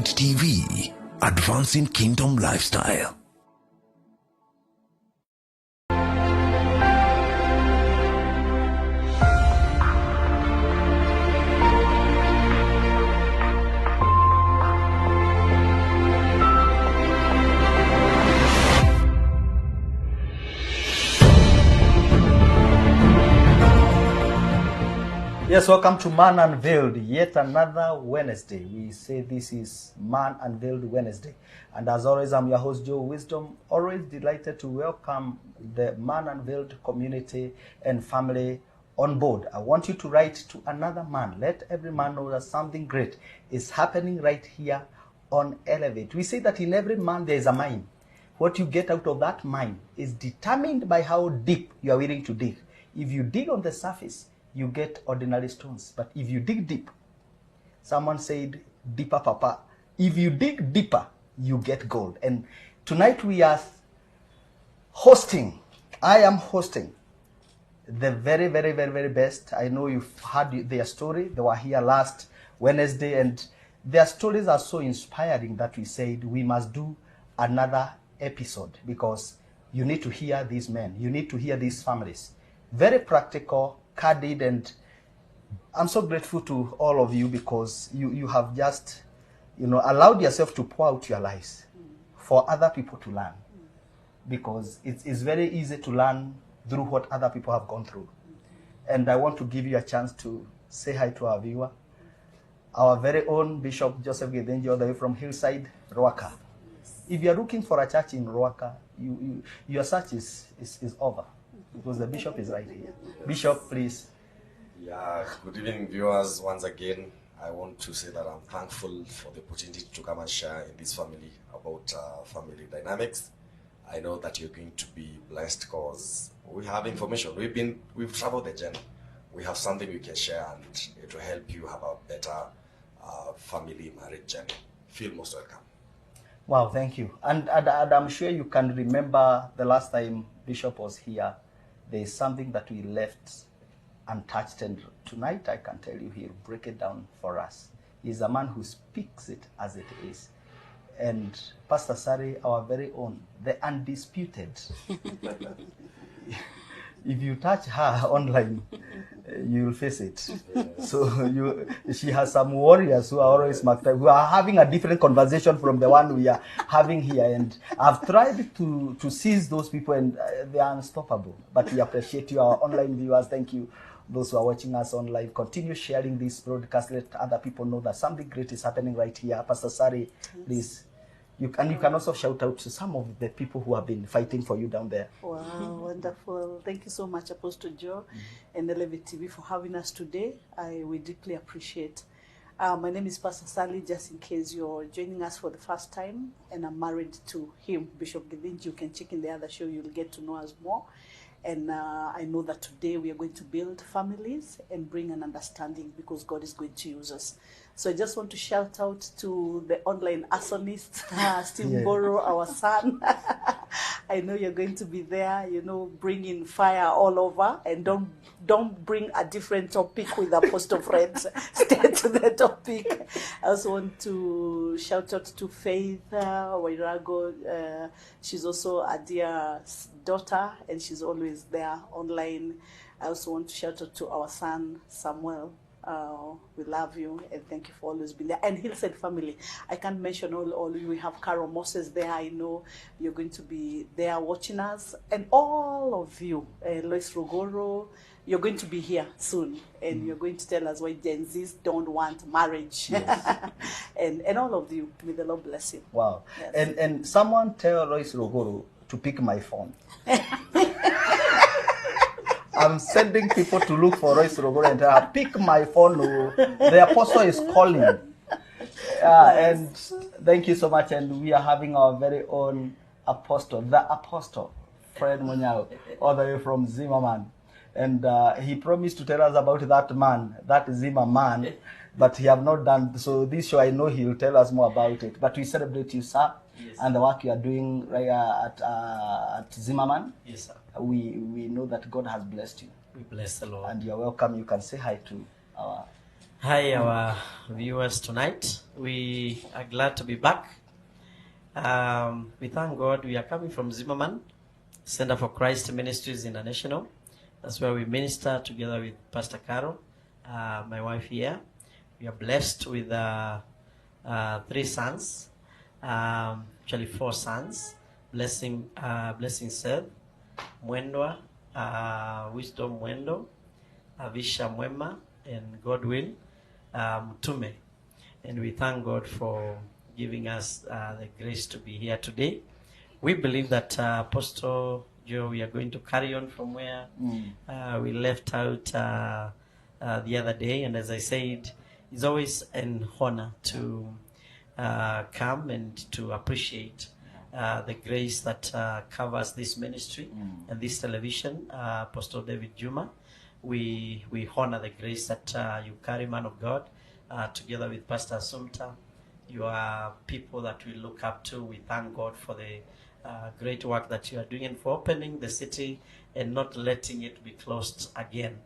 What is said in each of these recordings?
UNVEILED TV, advancing kingdom lifestyle. Yes, welcome to Man Unveiled, yet another Wednesday. We say this is Man Unveiled Wednesday. And as always, I'm your host, Joe Wisdom. Always delighted to welcome the Man Unveiled community and family on board. I want you to write to another man. Let every man know that something great is happening right here on Elevate. We say that in every man there is a mine. What you get out of that mine is determined by how deep you are willing to dig. If you dig on the surface, you get ordinary stones. But if you dig deep, someone said, deeper, papa. If you dig deeper, you get gold. And tonight we are I am hosting the very, very, very, very best. I know you've heard their story. They were here last Wednesday, and their stories are so inspiring that we said we must do another episode, because you need to hear these men. You need to hear these families. Very practical, candid, and I'm so grateful to all of you, because you have just, allowed yourself to pour out your lives for other people to learn, because it's very easy to learn through what other people have gone through. And I want to give you a chance to say hi to our viewer, our very own Bishop Joseph Githinji, all the way from Hillside, Ruaka. If you're looking for a church in Ruaka, your search is over, because the bishop is right here. Yes. Bishop, please. Yeah, good evening, viewers. Once again, I want to say that I'm thankful for the opportunity to come and share in this family about family dynamics. I know that you're going to be blessed, because we have information. We've traveled the journey. We have something we can share, and it will help you have a better family marriage journey. Feel most welcome. Wow, thank you. And I'm sure you can remember the last time Bishop was here. There is something that we left untouched, and tonight I can tell you he'll break it down for us. He's a man who speaks it as it is. And Pastor Sari, our very own, the undisputed. If you touch her online, you'll face it. So she has some warriors who are always marked up, who are having a different conversation from the one we are having here. And I've tried to seize those people, and they are unstoppable. But we appreciate you, our online viewers. Thank you. Those who are watching us on live, continue sharing this broadcast. Let other people know that something great is happening right here. Pastor Sari, please. You can also shout out to some of the people who have been fighting for you down there. Wow, wonderful. Thank you so much, Apostle Joe and Elevate TV, for having us today. We deeply appreciate. My name is Pastor Sally, just in case you're joining us for the first time, and I'm married to him, Bishop Githinji. You can check in the other show, you'll get to know us more. And I know that today we are going to build families and bring an understanding, because God is going to use us. So I just want to shout out to the online arsonist, Steve Borough, our son. I know you're going to be there, bringing fire all over, and don't bring a different topic with Apostle friends. Stay to the topic. I also want to shout out to Faith Wairago. She's also a dear daughter, and she's always there online. I also want to shout out to our son, Samuel. We love you, and thank you for always being there. And Hillside family, I can't mention all you. We have Carol Moses there. I know you're going to be there watching us, and all of you, Lois Rogoro, you're going to be here soon, and you're going to tell us why Gen Zs don't want marriage. Yes. and all of you, may the Lord bless you. Wow. Yes. And someone tell Lois Rogoro to pick my phone. I'm sending people to look for Royce Rogoro, and I pick my phone. The apostle is calling. And thank you so much. And we are having our very own apostle, the apostle, Fred Munyao, all the way from Zimmerman. And he promised to tell us about that man, that Zimmerman, but he have not done. So this show, I know he will tell us more about it. But we celebrate you, sir. Yes, and the work you are doing right at Zimmerman. Yes, sir. We know that God has blessed you. We bless the Lord. And you're welcome. You can say hi to our Hi, our viewers tonight. We are glad to be back. We thank God. We are coming from Zimmerman, Center for Christ Ministries International. That's where we minister together with Pastor Carol, my wife here. We are blessed with 3 sons, actually 4 sons. Blessing Seth, Mwendwa, Wisdom Mwendo, Avisha Mwema, and Godwin Mutume. And we thank God for giving us the grace to be here today. We believe that Apostle Joe, we are going to carry on from where we left out the other day. And as I said, it's always an honor to come and to appreciate the grace that covers this ministry and this television. Apostle David Juma, we honor the grace that you carry, man of God, together with Pastor Assumpta. You are people that we look up to. We thank God for the great work that you are doing and for opening the city and not letting it be closed again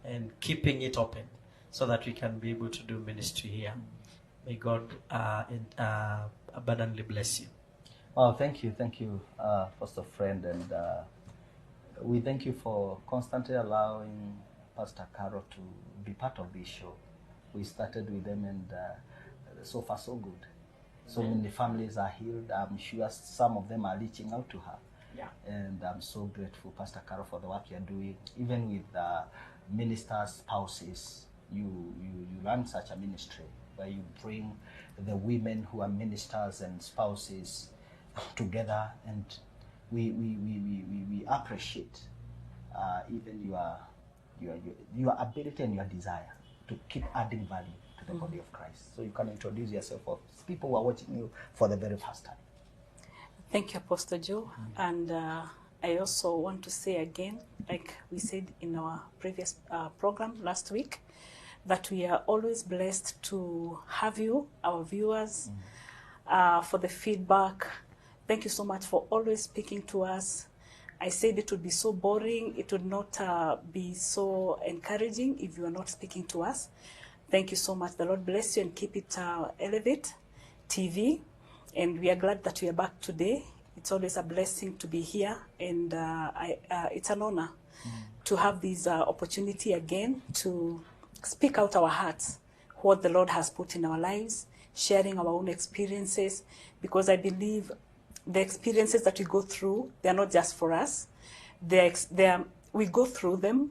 and keeping it open so that we can be able to do ministry here. May God abundantly bless you. Oh, thank you, Pastor Friend, and we thank you for constantly allowing Pastor Carol to be part of this show. We started with them, and so far so good. So many families are healed. I'm sure some of them are reaching out to her. Yeah. And I'm so grateful, Pastor Carol, for the work you're doing. Even with ministers' spouses, you run such a ministry where you bring the women who are ministers and spouses together, and we appreciate even your ability and your desire to keep adding value to the body of Christ. So you can introduce yourself for people who are watching you for the very first time. Thank you, Apostle Joe. And I also want to say again, like we said in our previous program last week, that we are always blessed to have you, our viewers, for the feedback. Thank you so much for always speaking to us. I said it would be so boring. It would not be so encouraging if you are not speaking to us. Thank you so much. The Lord bless you and keep it Elevate TV. And we are glad that we are back today. It's always a blessing to be here. And it's an honor to have this opportunity again to speak out our hearts, what the Lord has put in our lives, sharing our own experiences, because I believe the experiences that we go through, they're not just for us. We go through them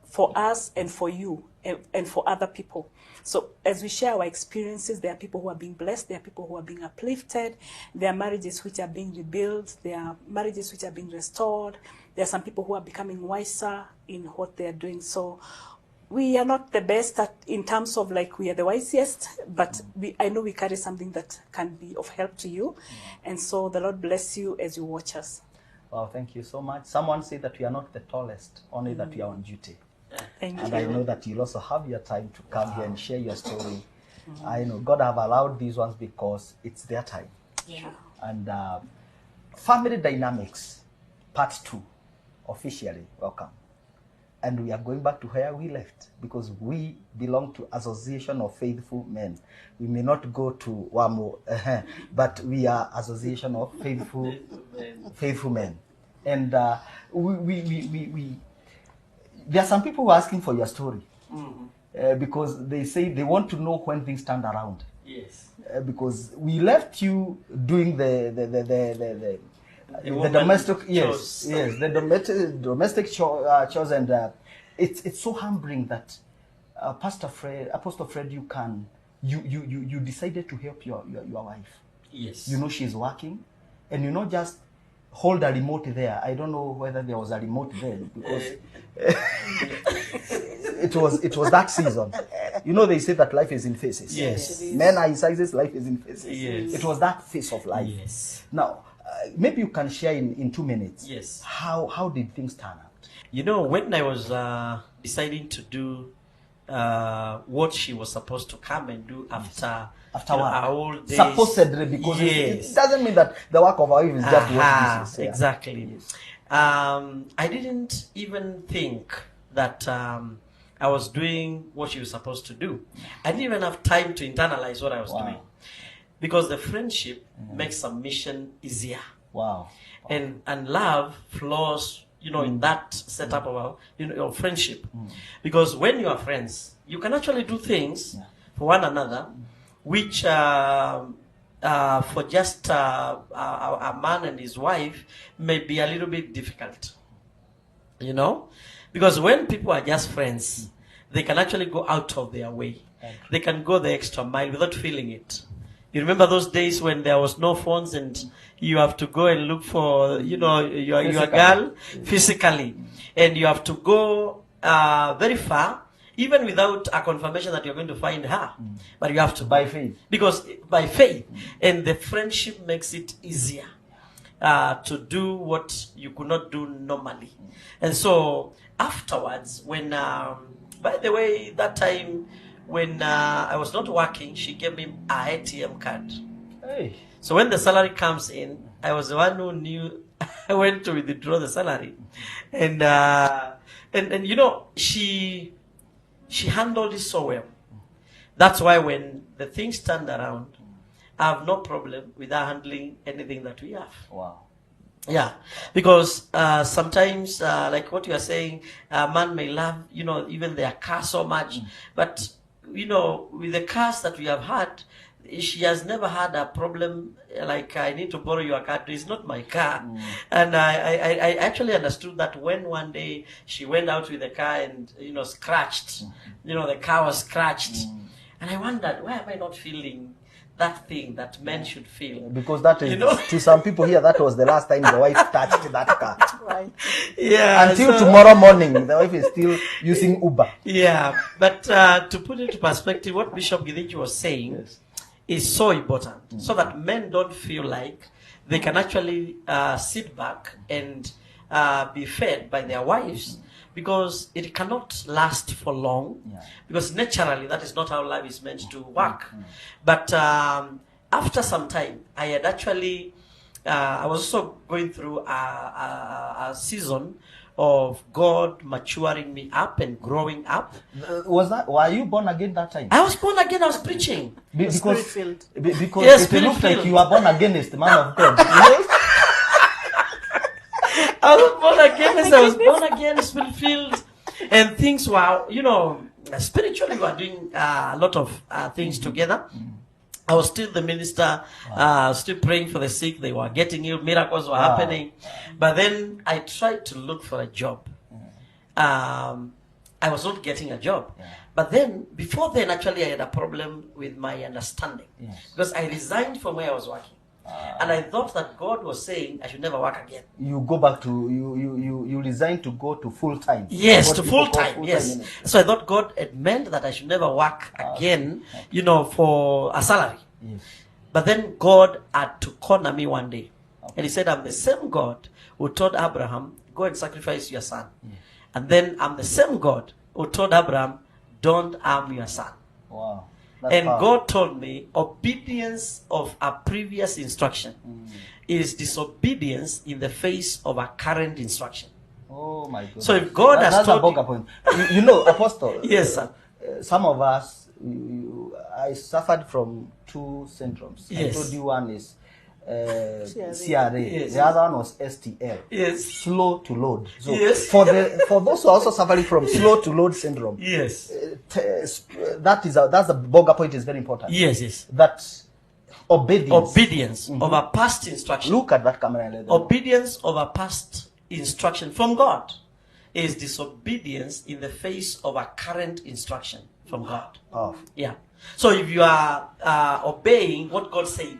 for us and for you and for other people. So as we share our experiences, there are people who are being blessed, there are people who are being uplifted, there are marriages which are being rebuilt, there are marriages which are being restored, there are some people who are becoming wiser in what they are doing. So we are not the best in terms of like we are the wisest, but I know we carry something that can be of help to you. And so the Lord bless you as you watch us. Wow, thank you so much. Someone said that we are not the tallest, only that we are on duty. Thank And you. I know that you'll also have your time to come here and share your story. I know God have allowed these ones because it's their time. Yeah. And Family Dynamics, Part 2, officially, welcome. And we are going back to where we left because we belong to Association of Faithful Men. We may not go to WAMO, but we are Association of Faithful Men. And there are some people who are asking for your story because they say they want to know when things turned around. Yes. Because we left you doing the domestic chores. yes, the domestic chores, and it's so humbling that Apostle Fred, you decided to help your wife. Yes. You know she's working, and you not just hold a remote there. I don't know whether there was a remote there because it was that season. You know they say that life is in phases. Yes. Men are in sizes, life is in phases. Yes. It was that phase of life. Yes. Now, maybe you can share in 2 minutes. Yes. How did things turn out? You know, when I was deciding to do what she was supposed to come and do after After work. our old days. Supposedly, because it doesn't mean that the work of our wife is just what this is. Yeah. Exactly. Yes. I didn't even think that I was doing what she was supposed to do. I didn't even have time to internalize what I was doing. Because the friendship makes submission easier. Wow. And love flows, in that setup of your friendship. Because when you are friends, you can actually do things for one another, which for just a man and his wife may be a little bit difficult. Because when people are just friends, they can actually go out of their way. They can go the extra mile without feeling it. You remember those days when there was no phones and you have to go and look for, your girl physically. And you have to go very far, even without a confirmation that you're going to find her. But you have to. By faith. Because by faith. And the friendship makes it easier to do what you could not do normally. And so afterwards, when, by the way, that time, when I was not working, she gave me a ATM card. Hey. So when the salary comes in, I was the one who knew I went to withdraw the salary. And she handled it so well. That's why when the things turned around, I have no problem with her handling anything that we have. Wow. Yeah, because sometimes, like what you are saying, a man may love, even their car so much, but with the cars that we have had, she has never had a problem like, I need to borrow your car. It's not my car. And I actually understood that when one day she went out with the car and, scratched, the car was scratched. And I wondered, why am I not feeling that thing that men should feel? Because that is, to some people here, that was the last time the wife touched that car. Right. Yeah. Until tomorrow morning, the wife is still using Uber. Yeah. But to put into perspective, what Bishop Githinji was saying is so important, so that men don't feel like they can actually sit back and be fed by their wives, because it cannot last for long, because naturally that is not how love is meant to work. But after some time, I had actually, I was also going through a season of God maturing me up and growing up. Were you born again that time? I was born again. I was preaching. Because Spirit-filled. Yes, it looks like you are born against the man of God. I was born again as I was born again, Spirit-filled, and things were, spiritually we were doing a lot of things together. I was still the minister, still praying for the sick. They were getting ill. Miracles were happening. But then I tried to look for a job. I was not getting a job. But then, before then, actually, I had a problem with my understanding. Because I resigned from where I was working. And I thought that God was saying I should never work again. You go back to, you resigned to go to full time. Yes, to full time, yes. So I thought God had meant that I should never work again, for a salary. Yes. But then God had to corner me one day. And he said, I'm the same God who told Abraham, go and sacrifice your son. And then I'm the same God who told Abraham, don't harm your son. Wow. And God told me, obedience of a previous instruction is disobedience in the face of a current instruction. Oh my God. So if God has told you... point. Apostle. Yes, sir. Some of us, I suffered from two syndromes. Yes. I told you one is CRA. Yes. The other one was STL. Yes. Slow to load. So yes. For those who are also suffering from slow to load syndrome. Yes. That's the bugger point is very important. Yes, yes. That obedience of a past instruction. Look at that camera and let them obedience of a past instruction from God is disobedience in the face of a current instruction from God. Yeah. So if you are obeying what God said,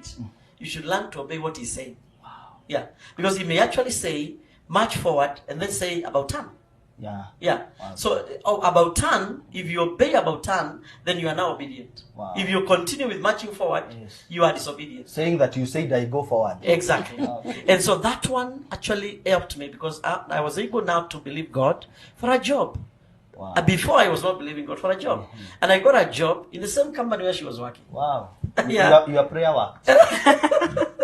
you should learn to obey what He said. Wow. Yeah. Because He may actually say, march forward, and then say, about turn. Yeah. Yeah. Wow. So about turn, if you obey about turn, then you are now obedient. Wow. If you continue with marching forward, you are disobedient. Saying that you said I go forward. Exactly. And so that one actually helped me, because I was able now to believe God for a job. Wow. Before I was not believing God for a job. And I got a job in the same company where she was working. Wow. Yeah. Your prayer worked.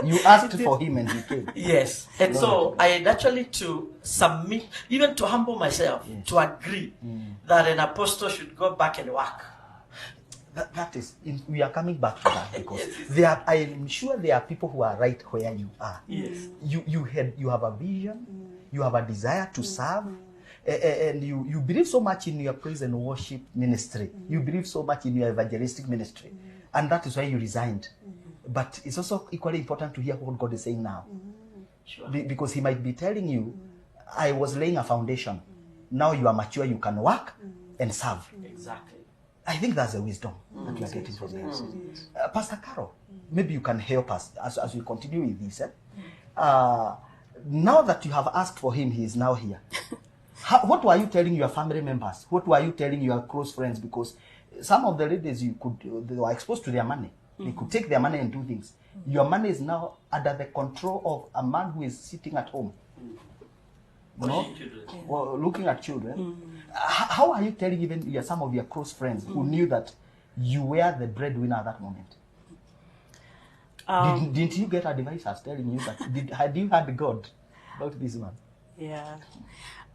You asked for him and he came. Yes. And so I had actually to submit, even to humble myself, to agree that an apostle should go back and work. That is, we are coming back to that because I'm sure there are people who are right where you are. Yes. You have a vision, you have a desire to serve, and you believe so much in your praise and worship ministry. You believe so much in your evangelistic ministry, and that is why you resigned. But it's also equally important to hear what God is saying now, because He might be telling you, "I was laying a foundation. Now you are mature. You can work and serve." Exactly. I think that's the wisdom that we are getting from there. Pastor Carol, maybe you can help us as we continue with this. Now that you have asked for him, he is now here. What were you telling your family members? What were you telling your close friends? Because some of the ladies, they were exposed to their money. They could take their money and do things. Your money is now under the control of a man who is sitting at home. Well, looking at children. How are you telling even some of your close friends who knew that you were the breadwinner at that moment? Didn't you get advisors telling you that? Had you had God about this man? Yeah,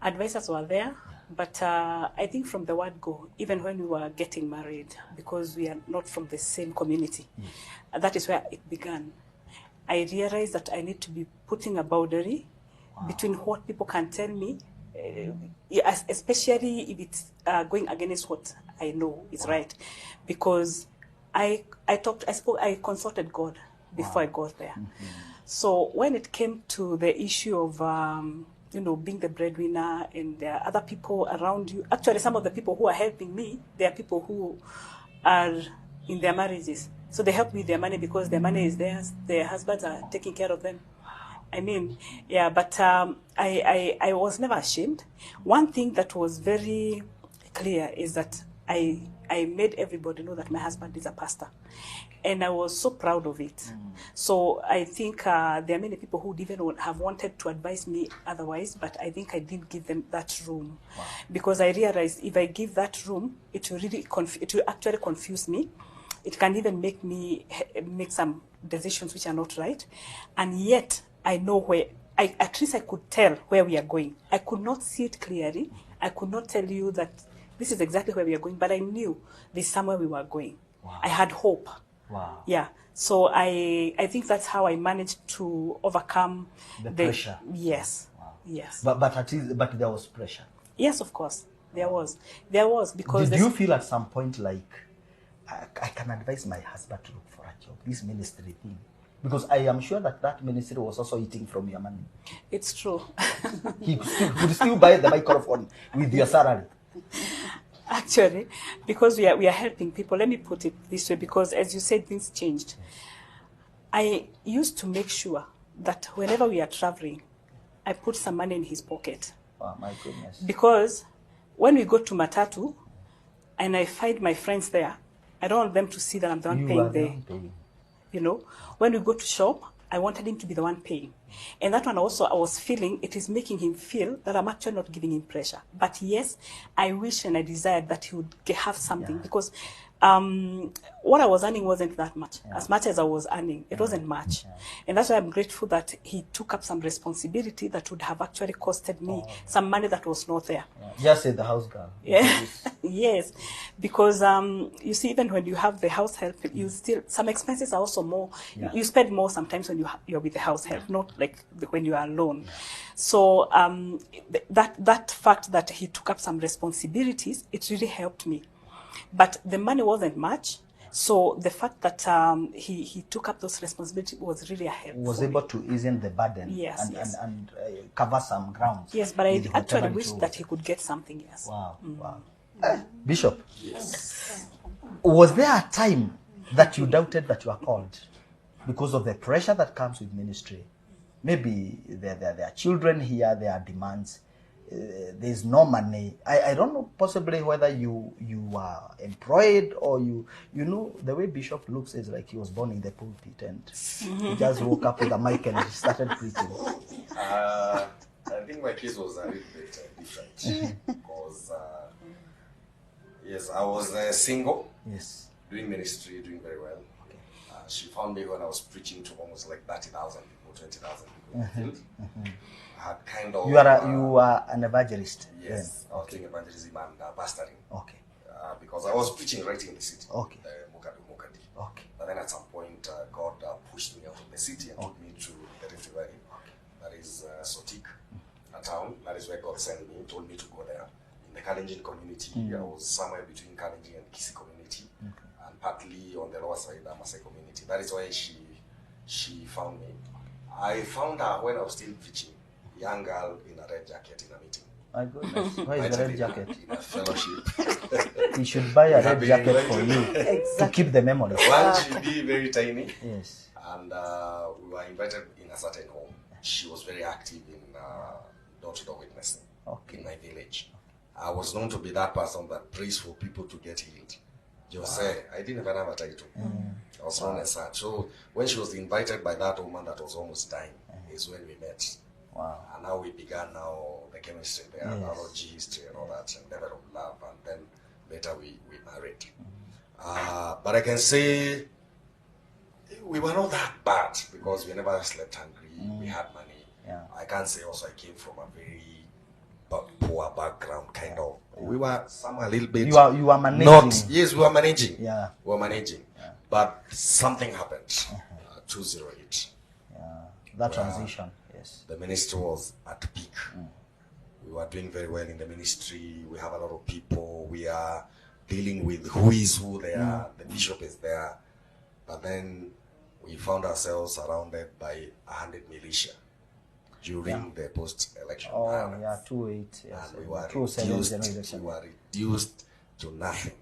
advisors were there, but I think from the word go, even when we were getting married, because we are not from the same community, that is where it began. I realized that I need to be putting a boundary between what people can tell me, especially if it's going against what I know is right, because I consulted God before I got there. So when it came to the issue of being the breadwinner, and there are other people around you. Actually, some of the people who are helping me, they are people who are in their marriages, so they help me with their money because their money is theirs. Their husbands are taking care of them. I mean, yeah, but I was never ashamed. One thing that was very clear is that I made everybody know that my husband is a pastor. And I was so proud of it. So I think there are many people who even have wanted to advise me otherwise, but I think I didn't give them that room. Because I realized if I give that room, it will actually confuse me. It can even make me make some decisions which are not right. And yet, I know where, at least I could tell where we are going. I could not see it clearly. I could not tell you that this is exactly where we are going, but I knew this somewhere we were going. I had hope. Yeah. So I think that's how I managed to overcome the pressure. Yes. Yes. But there was pressure. Yes, of course. There was because did you feel at some point like I can advise my husband to look for a job, this ministry thing? Because I am sure that ministry was also eating from your money. It's true. He could still buy the microphone with your salary. Actually, because we are helping people, let me put it this way, because as you said, things changed. I used to make sure that whenever we are traveling, I put some money in his pocket. Oh, my goodness. Because when we go to Matatu and I find my friends there, I don't want them to see that I'm the one paying. When we go to shop, I wanted him to be the one paying. And that one also, I was feeling, it is making him feel that I'm actually not giving him pressure. But yes, I wish and I desired that he would have something, because what I was earning wasn't that much. As much as I was earning, it wasn't much. And that's why I'm grateful that he took up some responsibility that would have actually costed me some money that was not there. Just say the house girl. Yeah. Yes. Because you see, even when you have the house help, you still, some expenses are also more. You spend more sometimes when you're with the house help, not like when you are alone. So that fact that he took up some responsibilities, it really helped me. But the money wasn't much, so the fact that he took up those responsibilities was really a help. Was able to ease in the burden, and cover some grounds. Yes, but I actually wish that he could get something. Yes. Wow, wow. Bishop, yes. Was there a time that you doubted that you are called because of the pressure that comes with ministry? Maybe there are children here, there are demands. There's no money. I don't know possibly whether you are employed or you know the way Bishop looks is like he was born in the pulpit and he just woke up with a mic and started preaching. I think my case was a little bit different because yes, I was single, doing ministry, doing very well. She found me when I was preaching to almost like 30,000 people, 20,000 people in the field. I had kind of... You are an evangelist? Yes, I was doing evangelism and pastoring. Okay. Because I was preaching right in the city. Okay. Mukadi. Okay. But then at some point, God pushed me out of the city and took me to the Rift Valley. Okay. That is Sotik, a town. That is where God sent me, told me to go there. In the Kalenjin community, I was somewhere between Kalenjin and Kisi community, and partly on the lower side, the Maasai community. That is why she found me. I found her when I was still preaching, young girl in a red jacket in a meeting. My goodness. Why is the red jacket? In a fellowship. He should buy a red jacket for you to keep the memory. One should be very tiny. Yes. And we were invited in a certain home. She was very active in door-to-door witnessing in my village. I was known to be that person that prays for people to get healed. Jose, I didn't even have a title. I was known as such. So when she was invited by that woman that was almost dying, is when we met. Wow. And now we began the chemistry, the biology history and all that, and developed love, and then later we married. But I can say we were not that bad because we never slept hungry. We had money. Yeah. I can't say also I came from a very poor background, kind of. We were somewhere a little bit. You are managing. Yes, we were managing. Yeah. We were managing. Yeah. But something happened. 2008. Yeah. That transition. Yes. The ministry was at peak. We were doing very well in the ministry. We have a lot of people. We are dealing with who is who there. The bishop is there. But then we found ourselves surrounded by 100 militia during the post-election. Oh, violence. yeah, 2-8. Yes. And we were 2-7 reduced to nothing.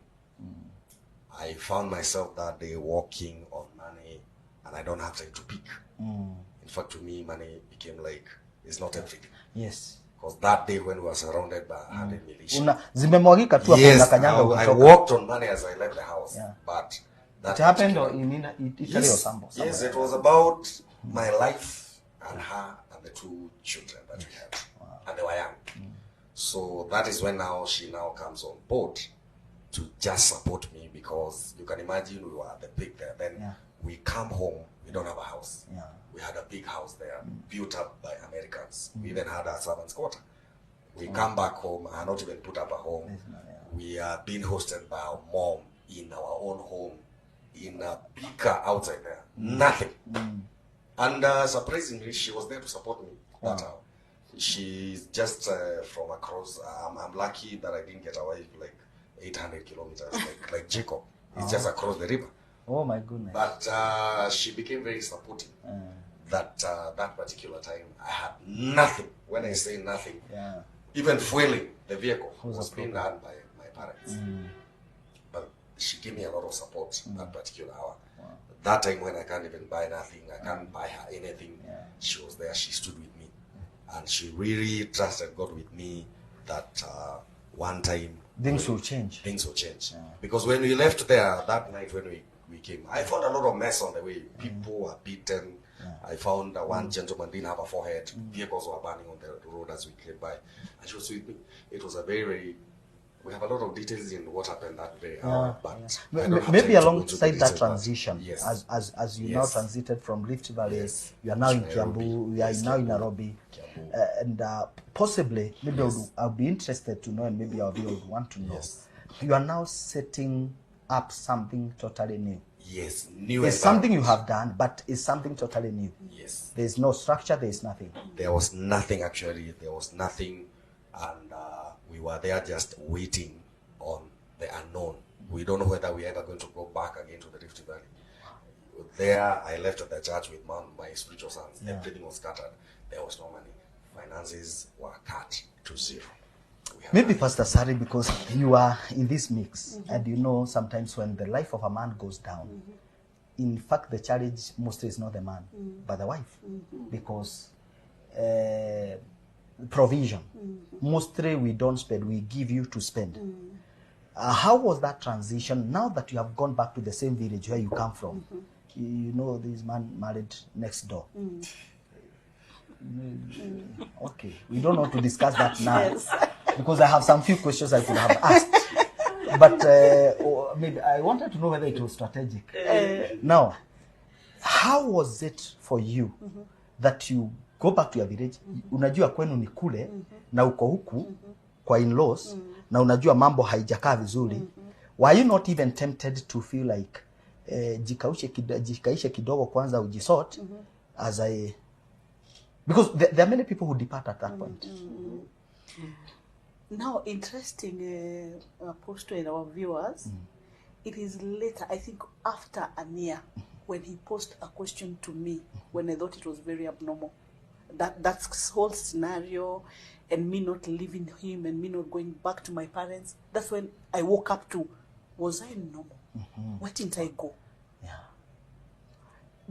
I found myself that day walking on money, and I don't have time to pick. In fact, to me, money became like, it's not everything. Yes. Because that day when we were surrounded by 100 militia, zimemwagika tu hapo yes, unakanyaga I ukitoka. walked on money as I left the house. Yeah. But that It happened particular- in Italy or somewhere. Yes, it was about my life and her and the 2 children that we had. And they were young. So that is when she now comes on board to just support me, because you can imagine we were at the peak there. Then we come home, we don't have a house. Yeah. We had a big house there, built up by Americans. We even had a servants' quarter. We come back home and not even put up a home. We are being hosted by our mom in our own home, in a bigger outside there. Nothing. And surprisingly, she was there to support me. That hour. She's just from across. I'm lucky that I didn't get away like 800 kilometers, like Jacob. It's just across the river. Oh my goodness. But she became very supportive. That particular time, I had nothing. When I say nothing, even fueling the vehicle was being done by my parents. But she gave me a lot of support that particular hour. That time when I can't even buy nothing, I can't buy her anything, she was there, she stood with me. And she really trusted God with me that one time things will change. Things will change. Because when we left there that night when we came, I found a lot of mess on the way. People were beaten. I found one gentleman didn't have a forehead. Vehicles were burning on the road as we came by. And she was with me. It was a very, very... We have a lot of details in what happened that very hour. But I don't have maybe time to go alongside into the that details, transition, yes. as you now transited from Rift Valley, you are now in Kiambu, you are now in Nairobi, and possibly, maybe I'll be interested to know, and maybe I would want to know, you are now setting up something totally new. Yes, new. It's something you have done, but it's something totally new. Yes. There's no structure, there's nothing. There was nothing actually, there was nothing, and we were there just waiting on the unknown. We don't know whether we're ever going to go back again to the Rift Valley. There, I left the church with my spiritual sons. Everything was scattered. There was no money. Finances were cut to zero. Maybe Pastor Sari, because you are in this mix, and you know sometimes when the life of a man goes down, in fact the challenge mostly is not the man, but the wife, because provision. Mostly we don't spend, we give you to spend. How was that transition now that you have gone back to the same village where you come from? You know this man married next door. Okay, we don't want to discuss that now because I have some few questions I could have asked. But maybe I wanted to know whether it was strategic. Now, How was it for you that you go back to your village, unajua kwenu ni kule, na uko huku kwa in-laws, na unajua mambo haijakaa vizuri, were you not even tempted to feel like jikaishe kidogo kwanza ujisort as a, because there are many people who depart at that point. Now, interesting, Apostle and our viewers, it is later, I think after a year, when he posed a question to me, when I thought it was very abnormal. That whole scenario, and me not leaving him, and me not going back to my parents, that's when I woke up to, was I normal? Why didn't I go? Yeah.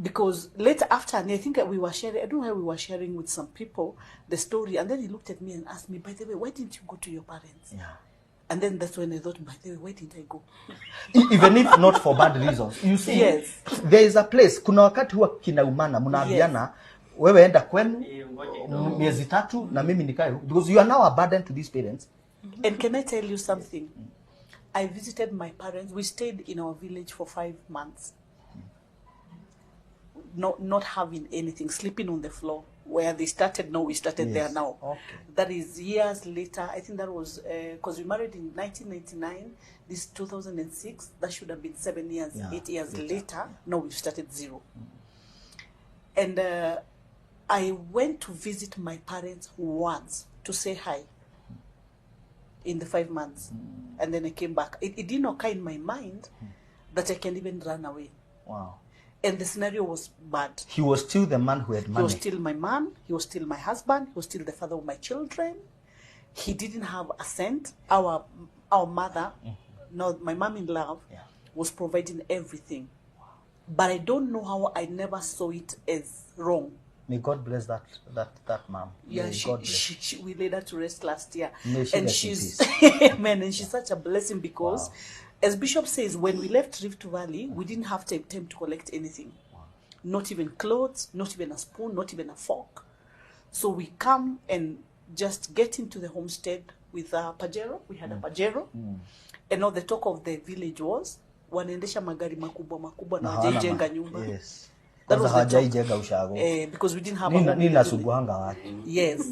Because later after, and I think we were sharing, I don't know how we were sharing with some people the story, and then he looked at me and asked me, by the way, why didn't you go to your parents? Yeah. And then that's when I thought, by the way, why didn't I go? Even if not for bad reasons. You see, Yes. there is a place, kuna wakati huwa kinaumana, mnaambiana, wewe enda kwenu, miezi 3, na mimi nikae huku, because you are now a burden to these parents. And can I tell you something? I visited my parents. We stayed in our village for 5 months. Not having anything, sleeping on the floor. Where they started, no, we started Yes. there now. Okay. That is years later. I think that was, because we married in 1999, this is 2006. That should have been 7 years, Yeah, 8 years later. later. No, we've started 0. And I went to visit my parents once to say hi in the 5 months. And then I came back. It didn't occur in my mind that I can even run away. Wow. And the scenario was bad. He was still the man who had money. He was still my man. He was still my husband. He was still the father of my children. He didn't have a cent. Our mother, no, my mom-in-law, was providing everything. But I don't know how I never saw it as wrong. May God bless that mom. Yeah, May God bless. we laid her to rest last year. May she And rest in she's, peace. amen, and she's such a blessing because, as Bishop says, when we left Rift Valley, we didn't have time to collect anything. Not even clothes, not even a spoon, not even a fork. So we come and just get into the homestead with a Pajero. We had a Pajero. And all the talk of the village was, wanaendesha magari makubwa na wajenga nyumba. Yes. That was the Hawajaijenga talk. ushago. Because we didn't have Nina suguhanga watu. Yes.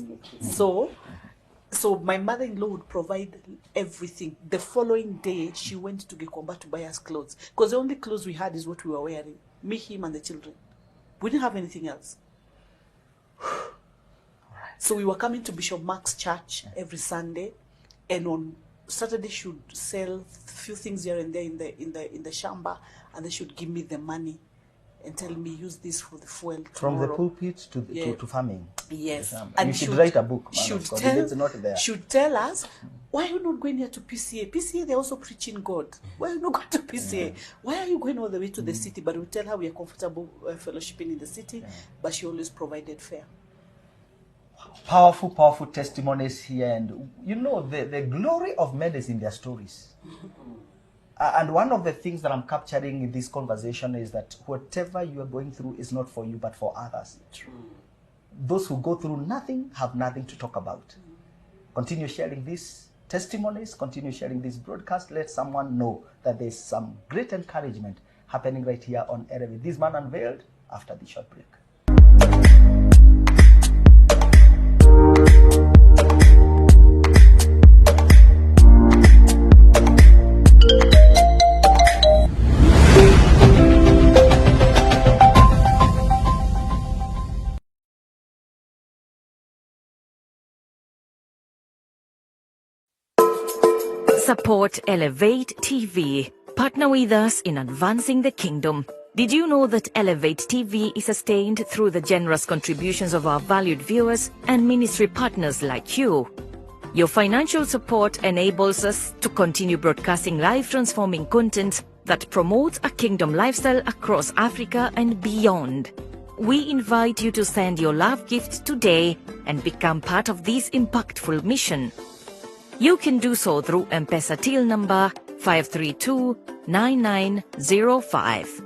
So my mother-in-law would provide everything. The following day, she went to Gikomba to buy us clothes. Because the only clothes we had is what we were wearing. Me, him, and the children. We didn't have anything else. So we were coming to Bishop Mark's church every Sunday. And on Saturday, she would sell a few things here and there in the shamba. And they should give me the money and tell me, use this for the fuel tomorrow. From the pulpit to farming. Yes. And you should write a book, man Should of God. tell, It's not there. should tell us, why are you not going here to PCA? PCA, they're also preaching God. Why are you not going to PCA? Why are you going all the way to the city? But we tell her we are comfortable fellowshipping in the city, but she always provided fare. Powerful testimonies here. And you know, the glory of men is in their stories. And one of the things that I'm capturing in this conversation is that whatever you are going through is not for you, but for others. True. Those who go through nothing have nothing to talk about. Continue sharing these testimonies, continue sharing this broadcast. Let someone know that there's some great encouragement happening right here on Erevit. This man unveiled after the short break. Support Elevate TV. Partner with us in advancing the kingdom. Did you know that Elevate TV is sustained through the generous contributions of our valued viewers and ministry partners like you? Your financial support enables us to continue broadcasting life-transforming content that promotes a kingdom lifestyle across Africa and beyond. We invite you to send your love gift today and become part of this impactful mission. You can do so through M-Pesa till number 532-9905.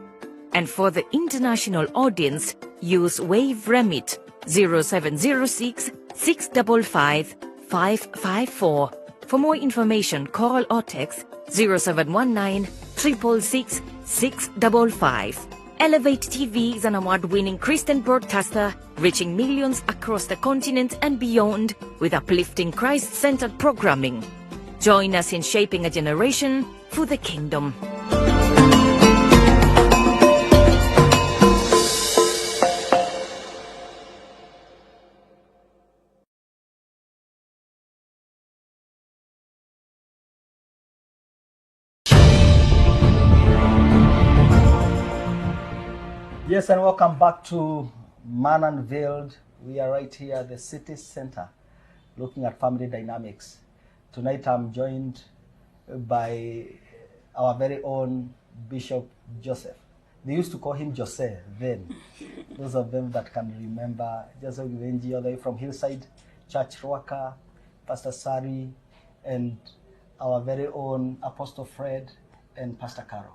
And for the international audience, use Wave Remit 0706 655 554. For more information, call or text 0719 666 655. Elevate TV is an award-winning Christian broadcaster reaching millions across the continent and beyond with uplifting Christ-centered programming. Join us in shaping a generation for the kingdom. Yes, and welcome back to Man Unveiled. We are right here at the city center looking at family dynamics. Tonight I'm joined by our very own Bishop Joseph. They used to call him Jose then. Those of them that can remember, Joseph Githinji, all the way from Hillside Church, Ruaka, Pastor Sari, and our very own Apostle Fred and Pastor Carol.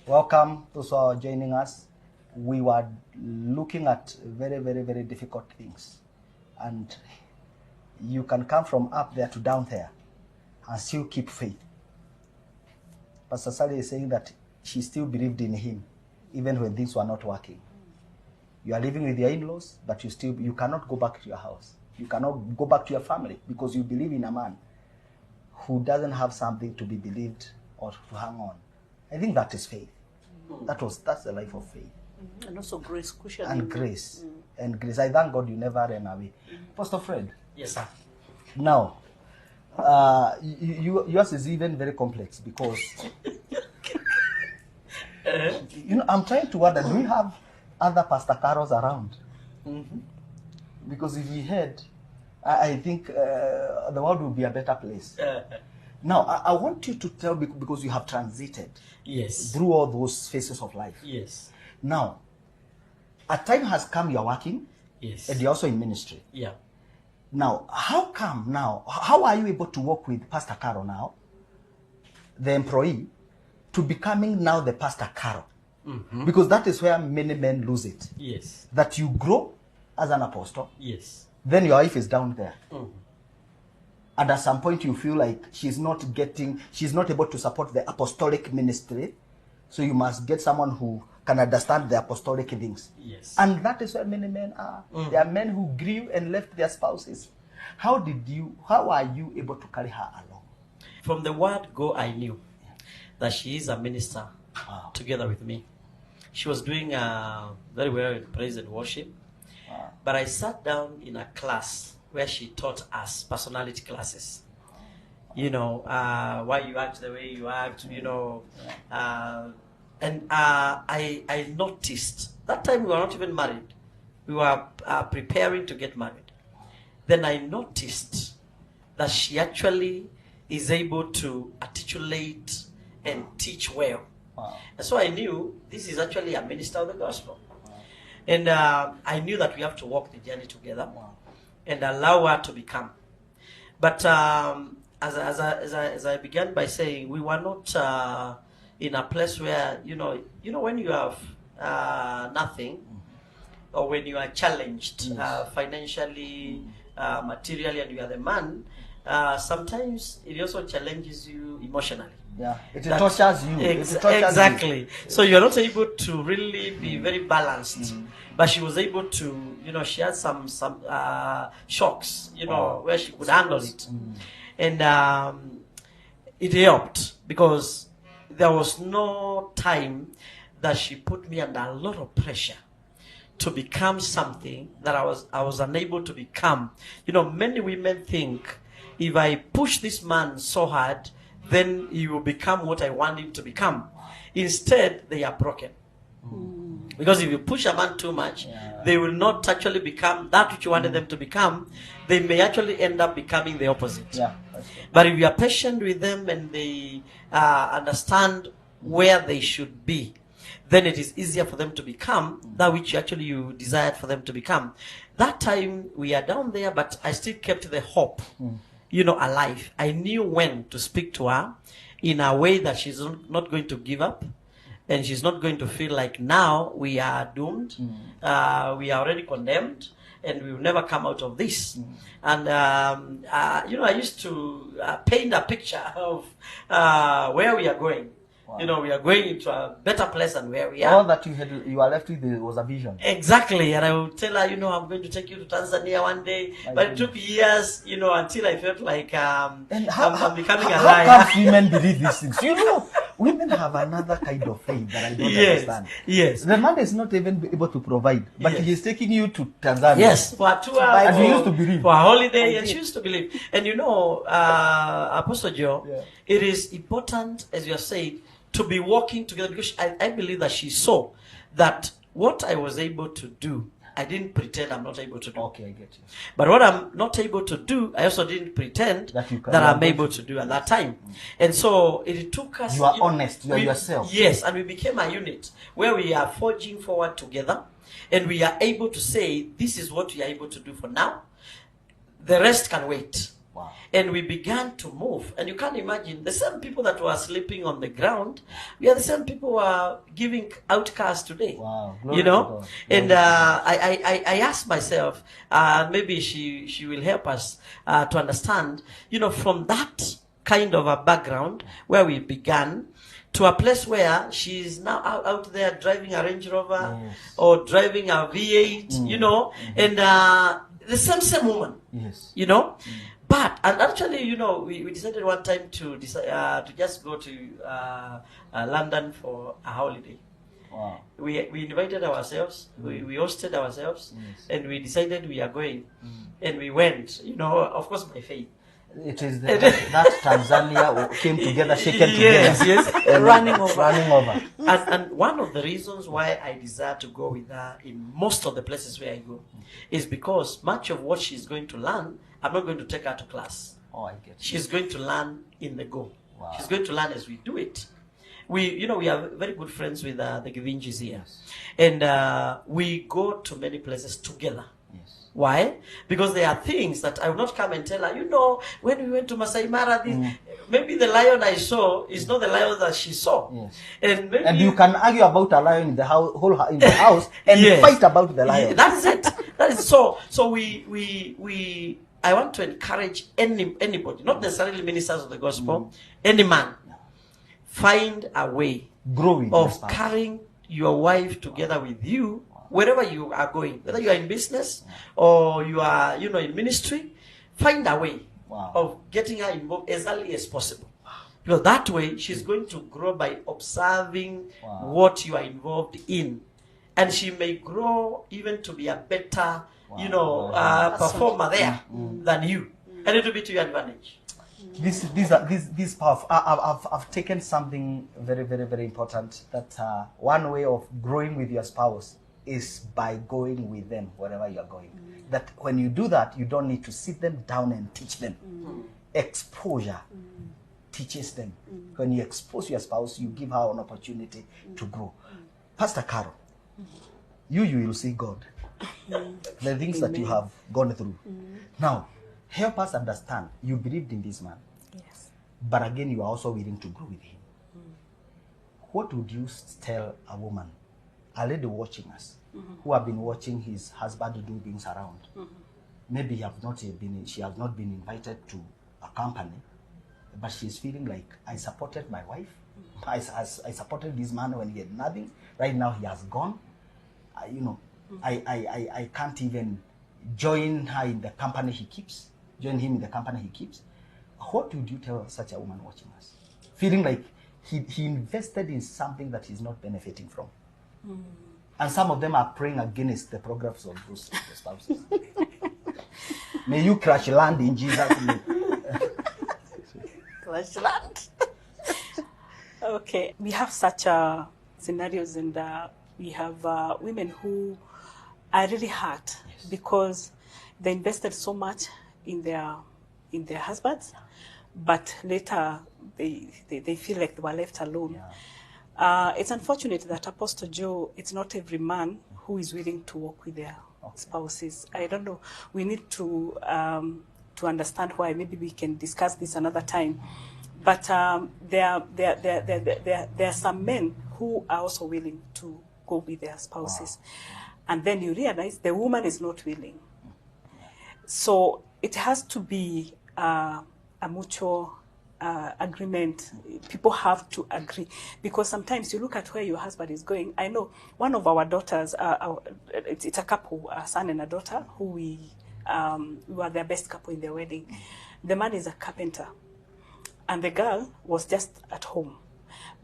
Welcome, those who are joining us. We were looking at very, very, very difficult things. And you can come from up there to down there and still keep faith. Pastor Sally is saying that she still believed in him, even when things were not working. You are living with your in-laws, but you cannot go back to your house. You cannot go back to your family because you believe in a man who doesn't have something to be believed or to hang on. I think that is faith. That's the life of faith. And also grace, cushion. And grace. And grace. I thank God you never ran away. Pastor Fred. Yes, sir. Now, yours is even very complex because, I'm trying to wonder, do we have other Pastor Carols around? Because if we had, I think the world would be a better place. Now, I want you to tell, because you have transited through all those phases of life. Yes. Now, a time has come, you're working, and you're also in ministry. Yeah. Now, how are you able to work with Pastor Carol now, the employee, to becoming now the Pastor Carol? Because that is where many men lose it. Yes. That you grow as an apostle. Yes. Then your wife is down there. And at some point you feel like she's not able to support the apostolic ministry. So you must get someone who can understand the apostolic things. Yes. And that is where many men are. There are men who grew and left their spouses. How are you able to carry her along? From the word go, I knew that she is a minister together with me. She was doing very well in praise and worship. But I sat down in a class where she taught us personality classes. Why you act the way you act, and I noticed, that time we were not even married. We were preparing to get married. Then I noticed that she actually is able to articulate and teach well. And so I knew this is actually a minister of the gospel. And I knew that we have to walk the journey together and allow her to become. But as I began by saying, we were not in a place where, when you have nothing, or when you are challenged financially, materially, and you are the man, sometimes it also challenges you emotionally. Yeah, it tortures you. Exactly. You. So you're not able to really be very balanced. But she was able to, she had some shocks, where she could handle it. And it helped because there was no time that she put me under a lot of pressure to become something that I was unable to become. Many women think if I push this man so hard, then he will become what I want him to become. Instead, they are broken. Because if you push a man too much, they will not actually become that which you wanted them to become. They may actually end up becoming the opposite. But if you are patient with them and they understand where they should be, then it is easier for them to become that which actually you desired for them to become. That time we are down there, but I still kept the hope, alive. I knew when to speak to her in a way that she's not going to give up. And she's not going to feel like now we are doomed, we are already condemned, and we will never come out of this. And, I used to paint a picture of where we are going. Wow. You know, we are going into a better place than where we All are. that you are left with was a vision. Exactly. And I would tell her, you know, I'm going to take you to Tanzania one day. My But it goodness. took years, you know, until I felt like And I'm becoming how alive. come women believe these things? You know, women have another kind of faith that I don't understand. Yes. The man is not even able to provide, but Yes. he is taking you to Tanzania. Yes, for a tour, And for, you used to believe. for a holiday, and she used to believe. And you know, Apostle Joe, Yeah. it is important, as you have said, to be working together, because I believe that she saw that what I was able to do, I didn't pretend I'm not able to do. Okay, I get you. But what I'm not able to do, I also didn't pretend That you can- that you are I'm going able to do at that time. And so it took us... You are know, honest, you are yourself. Yes, and we became a unit where we are forging forward together, and we are able to say, this is what we are able to do for now. The rest can wait. Wow. And we began to move. And you can't imagine, the same people that were sleeping on the ground, we are the same people who are giving out cars today. Wow. Glory You to know? God. And Glory to I asked myself, maybe she will help us to understand, you know, from that kind of a background where we began, to a place where she is now out there driving a Range Rover Yes. or driving a V8, you know, and the same woman, Yes. you know. But, and actually, you know, we decided one time to just go to London for a holiday. Wow. We invited ourselves, we hosted ourselves, Yes. and we decided we are going. And we went, you know, of course by faith. It is that Tanzania came together, shaken Yes, together. yes. and Running over. Running over. And one of the reasons why I desire to go with her in most of the places where I go is because much of what she's going to learn, I'm not going to take her to class. Oh, I get you. She's going to learn in the go. Wow. She's going to learn as we do it. We are very good friends with the Githinjis here. Yes. And we go to many places together. Yes. Why? Because there are things that I will not come and tell her, you know, when we went to Masai Mara, maybe the lion I saw is not the lion that she saw. Yes. And maybe And you can argue about a lion in the house, in the house, and Yes. fight about the lion. That is it. That is so. So we I want to encourage anybody, not necessarily ministers of the gospel, any man, find a way Growing your of spouse. carrying your wife together with you wherever you are going, whether you are in business or you are, you know, in ministry. Find a way Wow. of getting her involved as early as possible. Because that way she's going to grow by observing Wow. what you are involved in, and she may grow even to be a better, you know, performer there than you, and it will be to your advantage. These powerful. I've taken something very, very, very important. That one way of growing with your spouse is by going with them wherever you are going. That when you do that, you don't need to sit them down and teach them. Exposure teaches them. When you expose your spouse, you give her an opportunity to grow. Pastor Carol, you will see God. The things that you have gone through. Now, help us understand. You believed in this man. Yes. But again, you are also willing to grow with him. What would you tell a woman, a lady watching us, who have been watching his husband do things around? Maybe she has not been invited to a company, but she's feeling like, I supported my wife. I supported this man when he had nothing. Right now he has gone. I can't even join her in the company he keeps. Join him in the company he keeps. What would you tell such a woman watching us? Feeling like he invested in something that he's not benefiting from. And some of them are praying against the programs of those spouses. May you crash land in Jesus' name. Crash land. Okay, we have such scenarios, and we have women who are really hurt because they invested so much in their husbands, but later they feel like they were left alone. It's unfortunate that, Apostle Joe, it's not every man who is willing to work with their spouses. I don't know. We need to understand why. Maybe we can discuss this another time. But there are some men who are also willing to go with their spouses. And then you realize the woman is not willing. So it has to be a mutual agreement. People have to agree, because sometimes you look at where your husband is going. I know one of our daughters, it's a couple, a son and a daughter, who we were their best couple in their wedding. The man is a carpenter, and the girl was just at home.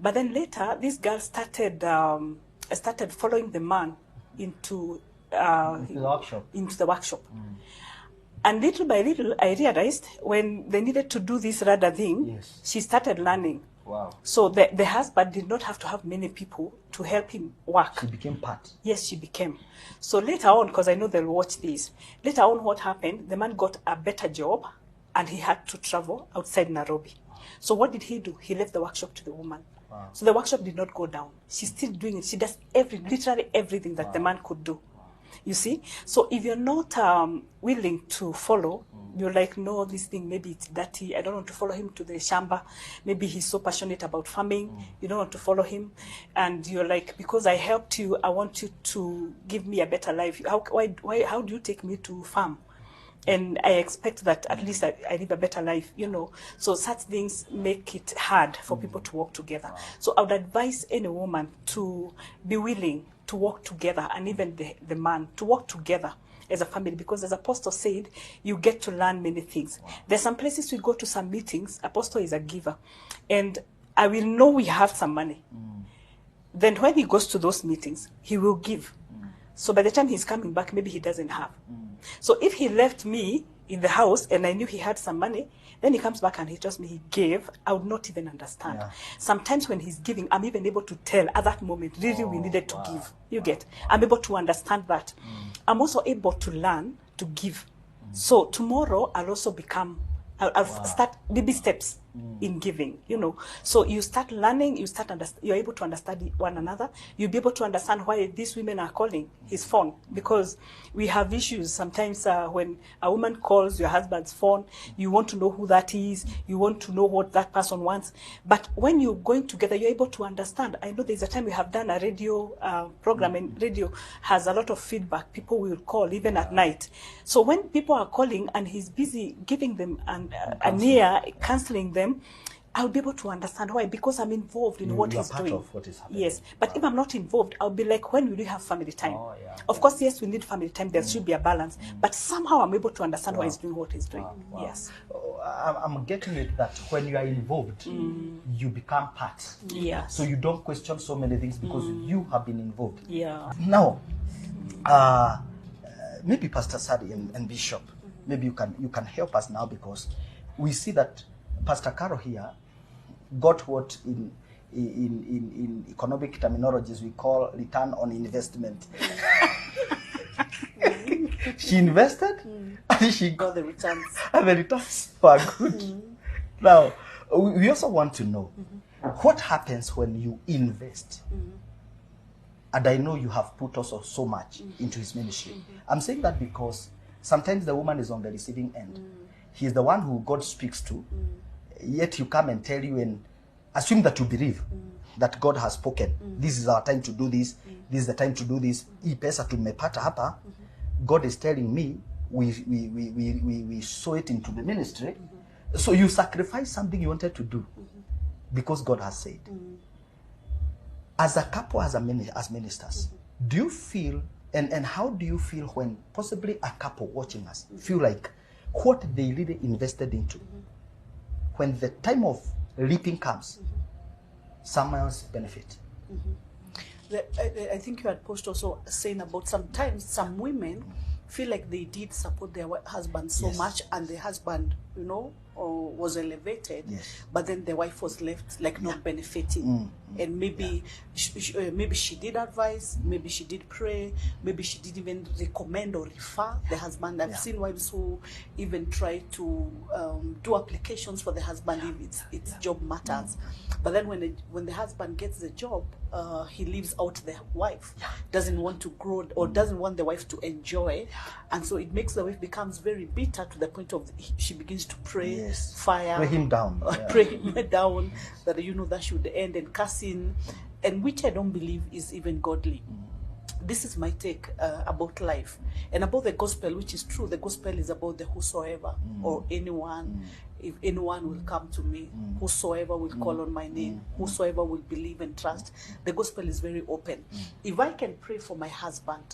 But then later, this girl started following the man into the workshop. And little by little, I realized when they needed to do this rather thing, she started learning. Wow. So the husband did not have to have many people to help him work. She became part. Yes, she became. So later on, because I know they'll watch this, later on what happened, the man got a better job and he had to travel outside Nairobi. So what did he do? He left the workshop to the woman. Wow. So the workshop did not go down. She's still doing it. She does literally everything that the man could do. You see? So if you're not willing to follow, you're like, no, this thing, maybe it's dirty. I don't want to follow him to the shamba. Maybe he's so passionate about farming. You don't want to follow him. And you're like, because I helped you, I want you to give me a better life. How do you take me to farm? And I expect that at least I live a better life, you know. So such things make it hard for people to work together. So I would advise any woman to be willing to work together, and even the man, to work together as a family, because as Apostle said, you get to learn many things. There's some places we go to, some meetings, Apostle is a giver, and I will know we have some money. Then when he goes to those meetings, he will give. So by the time he's coming back, maybe he doesn't have. So if he left me in the house and I knew he had some money, then he comes back and he tells me he gave, I would not even understand. Sometimes when he's giving, I'm even able to tell at that moment, really we needed to give. You get? I'm able to understand that. I'm also able to learn to give. So tomorrow I'll also become, I'll start baby steps in giving, you know. So you start learning, you're able to understand one another. You'll be able to understand why these women are calling his phone, because we have issues sometimes when a woman calls your husband's phone, you want to know who that is, you want to know what that person wants. But when you're going together, you're able to understand. I know there's a time we have done a radio program, and radio has a lot of feedback. People will call even at night. So when people are calling and he's busy giving them an ear, counseling them, I'll be able to understand why, because I'm involved in what he's doing. Of what is happening. Yes, but if I'm not involved, I'll be like, when will we have family time? Of course, yes, we need family time. There should be a balance, but somehow I'm able to understand why he's doing what he's doing. Yes. I'm getting it that when you are involved, you become part. Yeah. So you don't question so many things because you have been involved. Yeah. Now, maybe Pastor Sadi and Bishop, maybe you can help us now, because we see that Pastor Caro here got what in economic terminologies we call return on investment. She invested and she got the returns. And the returns were good. Now, we also want to know what happens when you invest. And I know you have put also so much into his ministry. I'm saying that because sometimes the woman is on the receiving end. He's the one who God speaks to. Yet you come and tell you and assume that you believe that God has spoken. This is our time to do this. This is the time to do this. Hii pesa tumepata hapa. God is telling me we sow it into the ministry. So you sacrifice something you wanted to do because God has said. As a couple, as ministers, do you feel, and how do you feel when possibly a couple watching us feel like what they really invested into, when the time of reaping comes, someone's benefit? I think you had posted also saying about sometimes some women feel like they did support their husband so much, and the husband, you know, was elevated, but then the wife was left like not benefiting. And maybe maybe she did advise, maybe she did pray, maybe she did even recommend or refer the husband. I've seen wives who even try to do applications for the husband if it's job matters. But then when the husband gets the job, he leaves out the wife, doesn't want to grow or doesn't want the wife to enjoy, and so it makes the wife becomes very bitter to the point of she begins to pray, fire, pray him down, pray him down, that that should end, and cussing, and which I don't believe is even godly. this is my take about life and about the gospel, which is true. The gospel is about the whosoever or anyone. If anyone will come to me, whosoever will call on my name, whosoever will believe and trust. The gospel is very open. If I can pray for my husband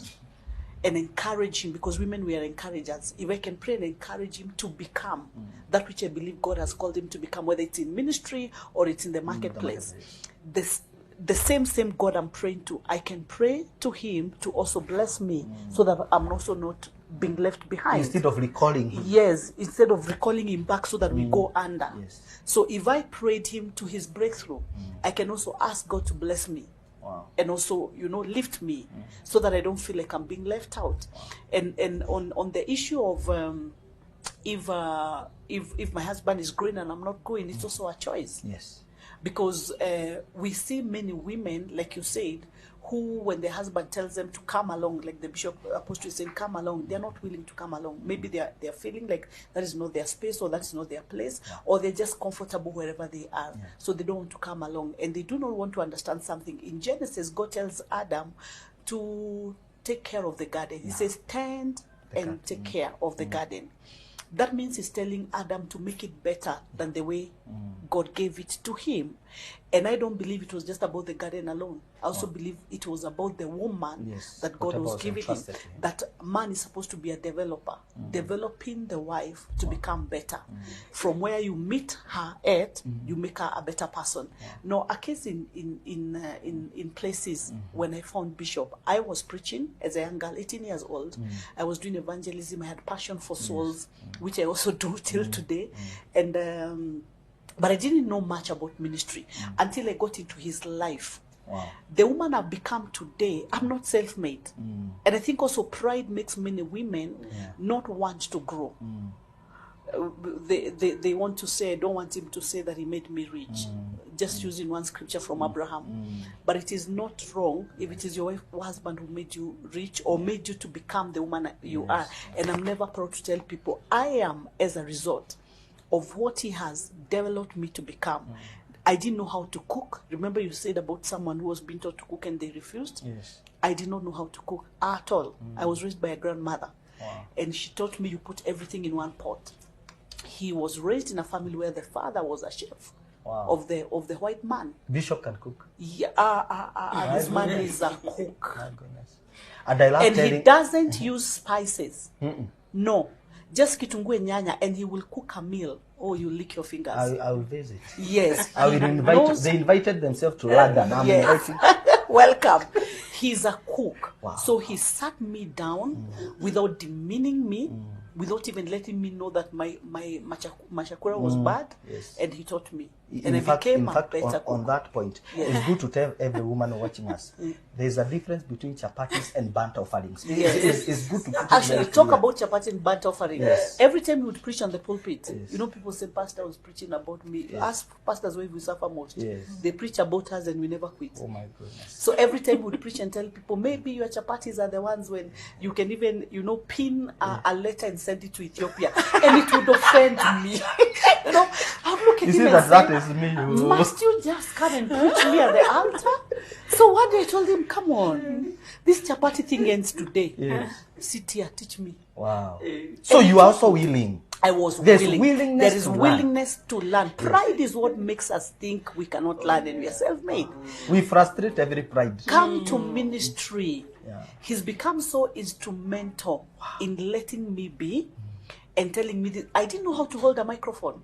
and encourage him, because women, we are encouragers. If I can pray and encourage him to become that which I believe God has called him to become, whether it's in ministry or it's in the marketplace, the same God I'm praying to, I can pray to him to also bless me so that I'm also not being left behind. Instead of recalling him. Yes, instead of recalling him back so that we go under. Yes. So if I prayed him to his breakthrough, I can also ask God to bless me. Wow. And also, lift me so that I don't feel like I'm being left out. Wow. And on the issue of if my husband is going and I'm not going, it's also a choice. Yes. Because we see many women, like you said, who, when their husband tells them to come along, like the bishop apostle is saying, come along, they're not willing to come along. Maybe they're feeling like that is not their space or that is not their place, or they're just comfortable wherever they are. Yeah. So they don't want to come along, and they do not want to understand something. In Genesis, God tells Adam to take care of the garden. He says, tend and take care of the garden. That means he's telling Adam to make it better than the way God gave it to him. And I don't believe it was just about the garden alone. I also believe it was about the woman that God was giving him. That man is supposed to be a developer, developing the wife to become better. From where you meet her at, you make her a better person. Now, a case in places when I found Bishop, I was preaching as a young girl, 18 years old. I was doing evangelism. I had passion for souls, which I also do till today. And but I didn't know much about ministry until I got into his life. Wow. The woman I've become today, I'm not self-made. And I think also pride makes many women not want to grow. They want to say, I don't want him to say that he made me rich. Just using one scripture from Abraham. But it is not wrong if it is your husband who made you rich or made you to become the woman you are. And I'm never proud to tell people, I am as a result of what he has developed me to become. I didn't know how to cook. Remember you said about someone who was being taught to cook and they refused? Yes. I did not know how to cook at all. I was raised by a grandmother. Wow. And she taught me you put everything in one pot. He was raised in a family where the father was a chef. Wow. of the white man. Bishop can cook. Yeah, this man is a cook. My goodness. And I love he doesn't use spices. No. Just kitungue nyanya, and he will cook a meal. Oh, you lick your fingers. I will visit. Yes. I will invite. They invited themselves to London. I'm inviting. Welcome. He's a cook. Wow. So he sat me down without demeaning me, without even letting me know that my machakura was bad. Yes. And he taught me. And I became a better cook. On that point, it's good to tell every woman watching us, there's a difference between chapatis and burnt offerings. Yes. It's good to put actually talk about chapati and burnt offering. Yes. Every time he would preach on the pulpit, people say, Pastor was preaching about me. Ask pastors where we suffer most. Yes. They preach about us and we never quit. Oh my goodness. So every time we would preach and tell people, maybe your chapatis are the ones when you can even, pin a letter and send it to Ethiopia. And it would offend me. I'm looking at him and saying, me. Must you just come and preach me at the altar? So one day I told him, come on, this chapati thing ends today. Yes. Sit here, teach me. Wow. So you are also willing. I was willing. There is willingness to learn. Pride is what makes us think we cannot learn and we are self-made. We frustrate every pride. Come to ministry. Yeah. He's become so instrumental in letting me be and telling me that I didn't know how to hold a microphone.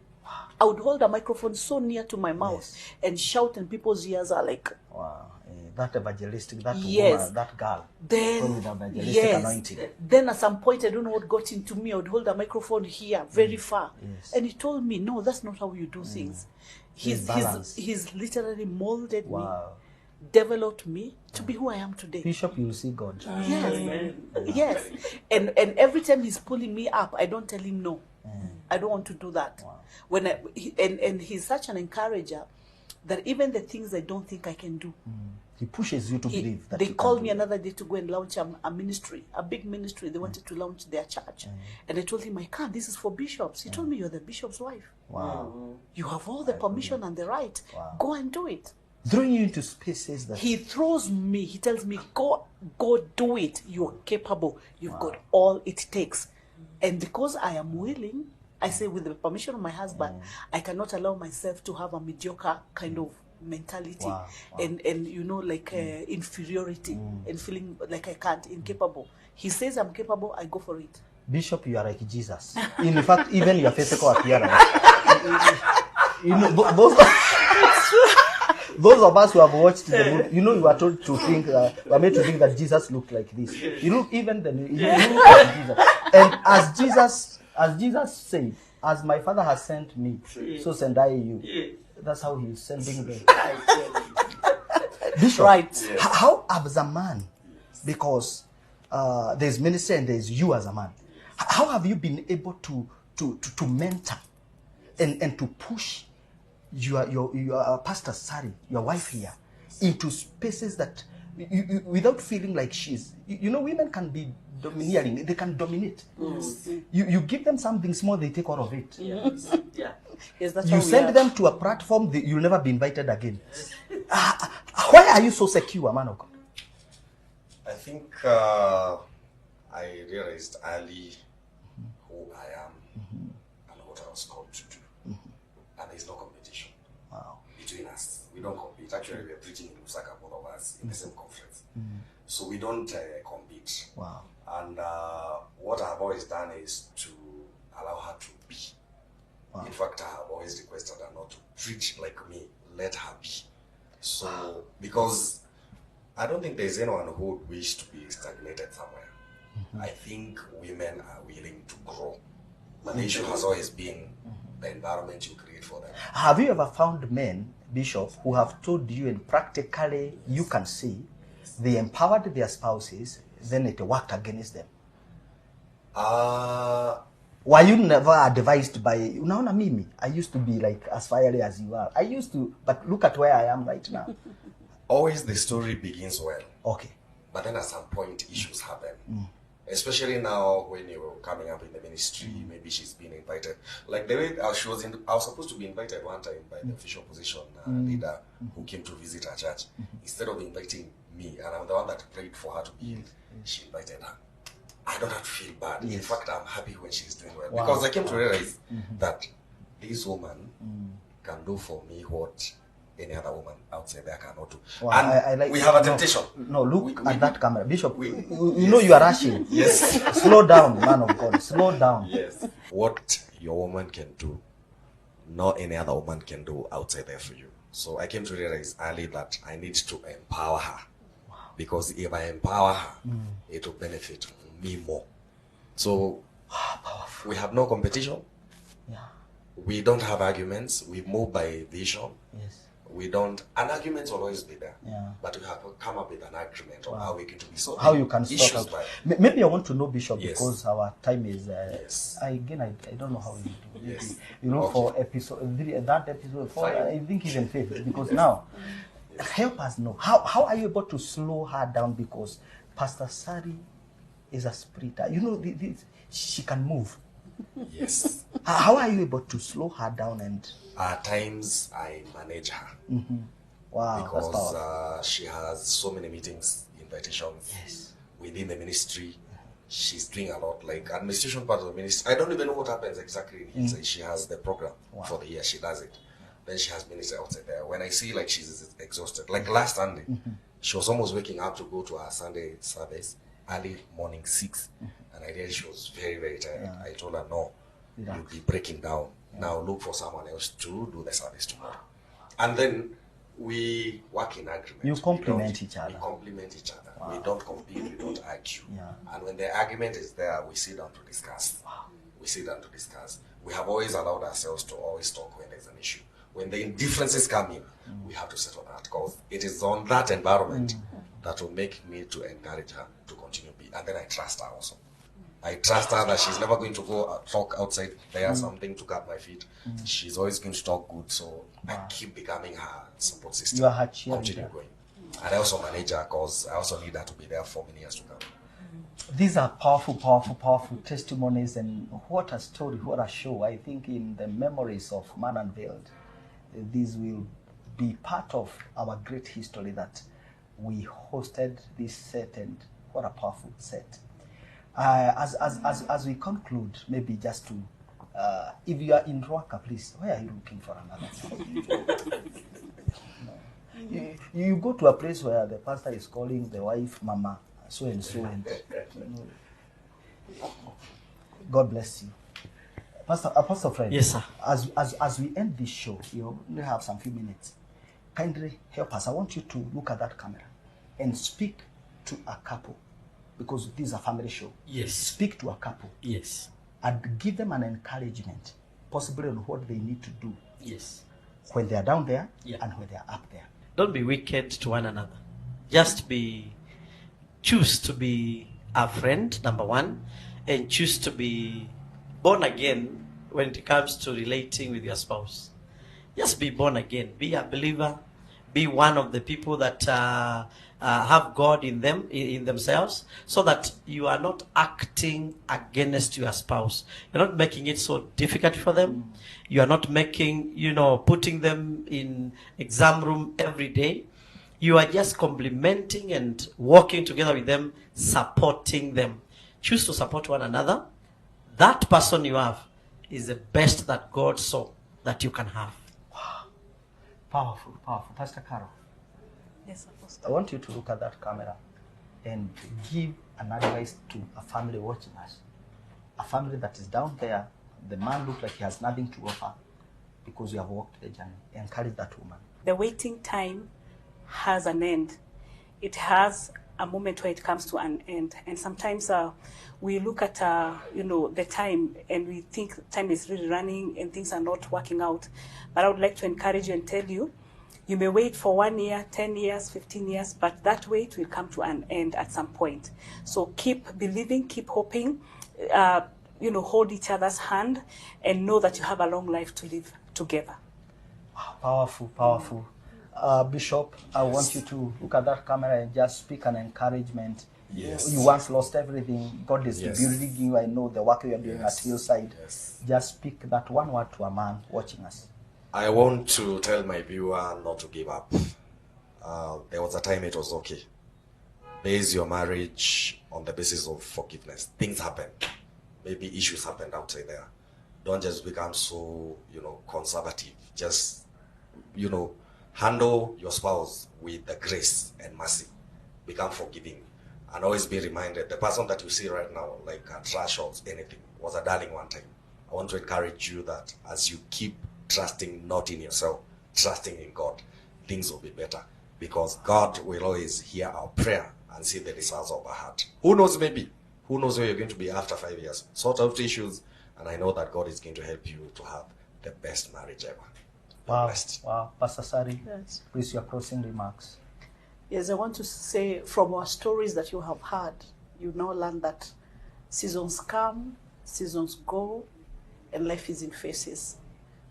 I would hold a microphone so near to my mouth and shout, and people's ears are like, wow, that evangelistic, that woman, that girl. Then, anointing. Then at some point, I don't know what got into me. I would hold a microphone here, very far. Yes. And he told me, no, that's not how you do things. He's literally molded me, developed me to be who I am today. Bishop, you will see God. Yes. Yes. And every time he's pulling me up, I don't tell him no. I don't want to do that. Wow. And he's such an encourager that even the things I don't think I can do, he pushes you to believe that they called me another day to go and launch a ministry, a big ministry. They wanted to launch their church. And I told him, I can't. This is for bishops. He told me, you're the bishop's wife. Wow. You have all the permission and the right. Wow. Go and do it. Throwing you into spaces that... He throws me. He tells me, go do it. You're capable. You've got all it takes. And because I am willing, I say with the permission of my husband, I cannot allow myself to have a mediocre kind of mentality and like inferiority and feeling like I can't, incapable. He says I'm capable, I go for it. Bishop, you are like Jesus. In fact, even your physical appearance. Those of us who have watched the movie, you are told to think, we are made to think that Jesus looked like this. You look even then, you look like Jesus. And as Jesus said, as my Father has sent me, so send I you. That's how he is sending them. Bishop, Right. How as a man, because there's ministry and there's you as a man, how have you been able to mentor and to push your Pastor Sari, your wife here, into spaces that without feeling like she's, women can be domineering, they can dominate. You give them something small, they take all of it. Yes, that's You send them to a platform, you'll never be invited again. Why are you so secure, man of God? I think I realized early who I am and what I was called to do. And there's no competition between us. We don't compete. Actually, we are preaching in Lusaka, both of us, in the same conference. So we don't compete. Wow. And what I've always done is to allow her to be. In fact, I have always requested her not to preach like me. Let her be. So, because I don't think there's anyone who would wish to be stagnated somewhere. I think women are willing to grow. But the issue has always been the environment you create for them. Have you ever found men, Bishop, who have told you and practically you can see they empowered their spouses, then it worked against them? Were you never advised by, unaona mimi, I used to be like as fiery as you are. I used to, but look at where I am right now. Always the story begins well. Okay. But then at some point, issues happen. Especially now when you're coming up in the ministry, maybe she's been invited. Like the way I was supposed to be invited one time by the official position leader who came to visit our church. Instead of inviting me, and I'm the one that prayed for her to be in, she invited her. I don't have to feel bad. In fact, I'm happy when she's doing well. Because I came to realize that this woman can do for me what any other woman outside there cannot do. Wow, and I like we have a temptation. No, look at that camera. Bishop, you are rushing. Yes. Slow down, man of God. Slow down. Yes. What your woman can do, no any other woman can do outside there for you. So I came to realize early that I need to empower her. Because if I empower her, it will benefit me more. So we have no competition. Yeah. We don't have arguments. We move by vision. Yes. We don't, and arguments will always be there. Yeah. But we have to come up with an agreement on how we can be so. How you can issues sort out. by. Maybe I want to know, Bishop, Yes. because our time is. Yes. I don't know how you do. Yes. For episode 3, that episode 4, I think even 5th, because now, help us know how are you able to slow her down, because Pastor Sari is a sprinter. She can move. Yes. How are you able to slow her down and? At times I manage her. Wow, that's powerful. Because she has so many meetings, invitations within the ministry. She's doing a lot, like administration part of the ministry. I don't even know what happens exactly. She has the program for the year. She does it. Then she has ministry outside there. When I see like she's exhausted, like last Sunday, she was almost waking up to go to her Sunday service early morning 6, and I realized she was very, very tired. I told her, no, you'll be breaking down. Now look for someone else to do the service tomorrow. And then we work in agreement. You complement each other. We complement each other. Wow. We don't compete, we don't argue. Yeah. And when the argument is there, we sit down to discuss. Wow. We sit down to discuss. We have always allowed ourselves to always talk when there's an issue. When the differences come in, we have to settle that, because it is on that environment that will make me to encourage her to continue to be. And then I trust her also. I trust her that she's never going to go talk outside there, something to cut my feet. She's always going to talk good, so I keep becoming her support system. You are her cheerleader. Continue going. And I also manage her, because I also need her to be there for many years to come. These are powerful, powerful, powerful testimonies, and what a story, what a show. I think in the memories of Man Unveiled, these will be part of our great history that we hosted this set, and what a powerful set. As we conclude, maybe just to, if you are in Rwaka, please, where are you looking for another? You go to a place where the pastor is calling the wife Mama, so and so, and God bless you. Apostle Fred. Yes, sir. As we end this show, you only have some few minutes. Kindly help us. I want you to look at that camera and speak to a couple, because this is a family show. Yes. Speak to a couple. Yes. And give them an encouragement, possibly on what they need to do. Yes. When they are down there, yeah, and when they are up there. Don't be wicked to one another. Just choose to be a friend, number one, and choose to be born again when it comes to relating with your spouse. Just be born again. Be a believer. Be one of the people that have God in them, in themselves, so that you are not acting against your spouse. You're not making it so difficult for them. You are not making, putting them in exam room every day. You are just complimenting and working together with them, supporting them. Choose to support one another. That person you have is the best that God saw that you can have. Wow. Powerful, powerful. Pastor Carol. Yes, Apostle. I want you to look at that camera and give an advice to a family watching us. A family that is down there, the man looks like he has nothing to offer because you have walked the journey. Encourage that woman. The waiting time has an end. It has a moment where it comes to an end. And sometimes we look at, the time and we think time is really running and things are not working out. But I would like to encourage you and tell you, you may wait for 1 year, 10 years, 15 years, but that wait will come to an end at some point. So keep believing, keep hoping, hold each other's hand and know that you have a long life to live together. Wow, powerful, powerful. Bishop, I want you to look at that camera and just speak an encouragement. Yes. You once lost everything. God is Yes. rebuilding you. I know the work you are doing Yes. at Hillside. Yes. Just speak that one word to a man watching us. I want to tell my viewer not to give up. There was a time it was okay. Base your marriage on the basis of forgiveness. Things happen. Maybe issues happened outside there. Don't just become so, conservative. Just, handle your spouse with the grace and mercy. Become forgiving. And always be reminded, the person that you see right now, like a trash or anything, was a darling one time. I want to encourage you that as you keep trusting not in yourself, trusting in God, things will be better. Because God will always hear our prayer and see the results of our heart. Who knows, maybe? Who knows where you're going to be after 5 years? Sort out issues, and I know that God is going to help you to have the best marriage ever. Wow, Blessed. wow. Pastor Sari, Yes. please, your closing remarks. Yes, I want to say from our stories that you have heard, you now learn that seasons come, seasons go, and life is in phases.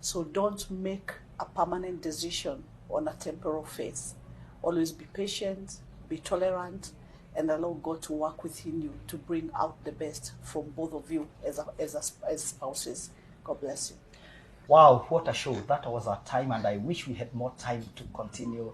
So don't make a permanent decision on a temporal phase. Always be patient, be tolerant, and allow God to work within you to bring out the best from both of you as spouses. God bless you. Wow, what a show. That was our time, and I wish we had more time to continue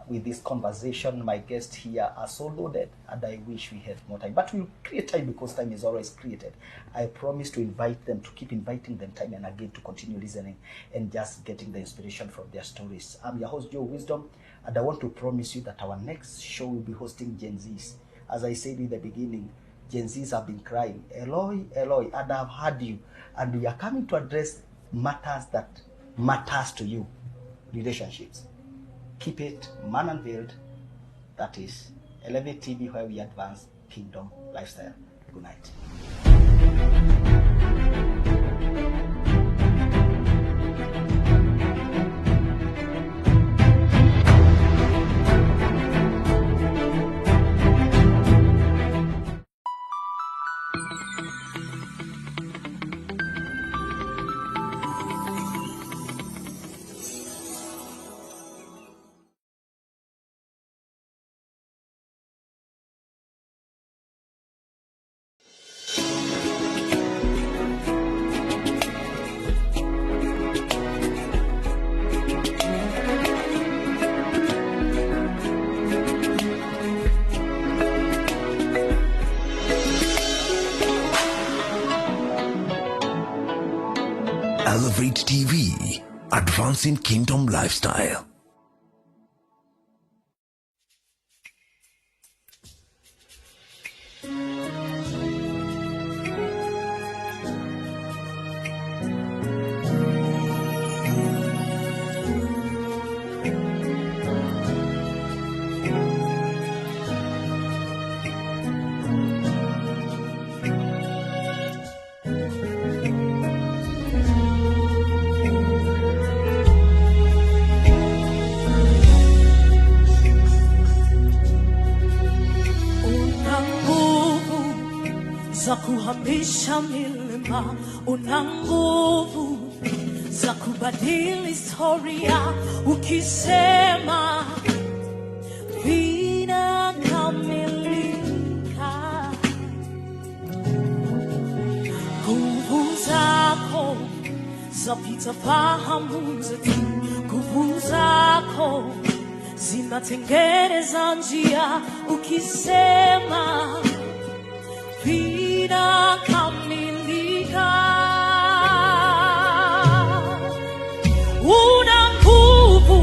with this conversation. My guests here are so loaded, and I wish we had more time. But we'll create time because time is always created. I promise to invite them, to keep inviting them time and again to continue listening and just getting the inspiration from their stories. I'm your host, Joe Wisdom, and I want to promise you that our next show will be hosting Gen Zs. As I said in the beginning, Gen Zs have been crying, Eloi, Eloi, and I've heard you. And we are coming to address matters that matters to you, relationships. Keep it man unveiled. That is Elevate TV, where we advance kingdom lifestyle. Good night. Elevate TV, advancing kingdom lifestyle. Za kuhamisha milima, una nguvu za kubadili historia, ukisema vinakamilika. Nguvu zako zapita fahamu zetu, nguvu zako zinatengeneza njia, ukisema vinakamilika. Una nguvu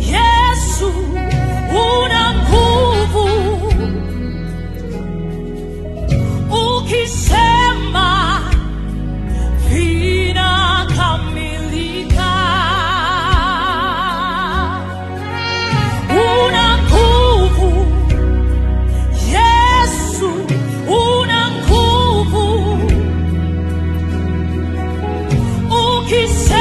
Yesu, una nguvu, ukisema vinakamilika. Una nguvu Yesu, una nguvu, ukisema